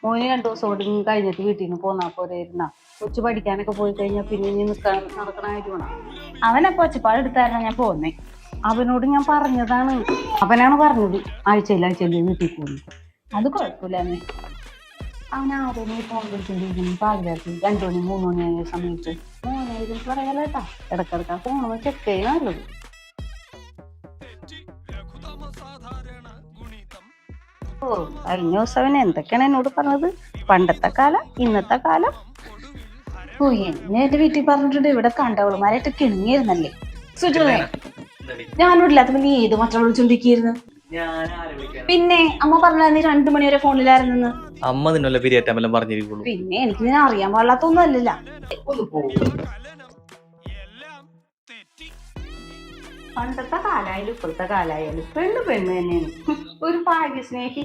മോന് 2 ദിവസം കൂടി കഴിഞ്ഞിട്ട് വീട്ടിൽ നിന്ന് പോന്നാ പോരായിരുന്ന കൊച്ചു പഠിക്കാനൊക്കെ പോയി കഴിഞ്ഞാൽ പിന്നെ ഇനി നിൽക്കാൻ നടക്കണ കാര്യമാണ്. അവനപ്പൊ ഒച്ചപ്പാട് എടുത്തായിരുന്നു ഞാൻ പോന്നേ. അവനോട് ഞാൻ പറഞ്ഞതാണ്, അവനാണ് പറഞ്ഞത് ആഴ്ചയിൽ വീട്ടിൽ പോകുന്നു. അത് കുഴപ്പമില്ലെന്നേ. അവൻ ആരെയും ഫോൺ വിളിച്ചിട്ടിരിക്കുന്നു പാതിരാത്രി 2 മണി 3 മണി ആയ സമയത്ത്. മോനായാലും പറയാലേട്ടാ, ഇടക്കിടക്കാ ഫോൺ ചെക്ക് ചെയ്യാനുള്ളത്. ഓ കഴിഞ്ഞ ദിവസം അവൻ എന്തൊക്കെയാണ് എന്നോട് പറഞ്ഞത്, പണ്ടത്തെ കാലം ഇന്നത്തെ കാലം. ഓ എന്നെ എന്റെ വീട്ടിൽ പറഞ്ഞിട്ടുണ്ട് ഇവിടെ കണ്ടവളുമാരായിട്ട് കിണങ്ങിയിരുന്നല്ലേ. സുജോനെ ഞാനോട് ഇല്ലാത്തപ്പോ നീ ഏത് മറ്റുള്ള വിളിച്ചോണ്ടിരിക്കുന്നു? പിന്നെ അമ്മ പറഞ്ഞ നീ 2 മണി വരെ ഫോണിലായിരുന്നെന്ന്. അമ്മ നിന്നല്ല പിരിയേറ്റാമെല്ലാം പറഞ്ഞിരിക്കുള്ളൂ. പിന്നെ എനിക്ക് നിന്നെ അറിയാൻ പാടില്ലാത്തൊന്നും അല്ലല്ല. പണ്ടത്തെ കാലായാലും ഇപ്പോഴത്തെ കാലായാലും പെണ്ണ് തന്നെയാണ്. ഒരു ഭാഗ്യസ്നേഹി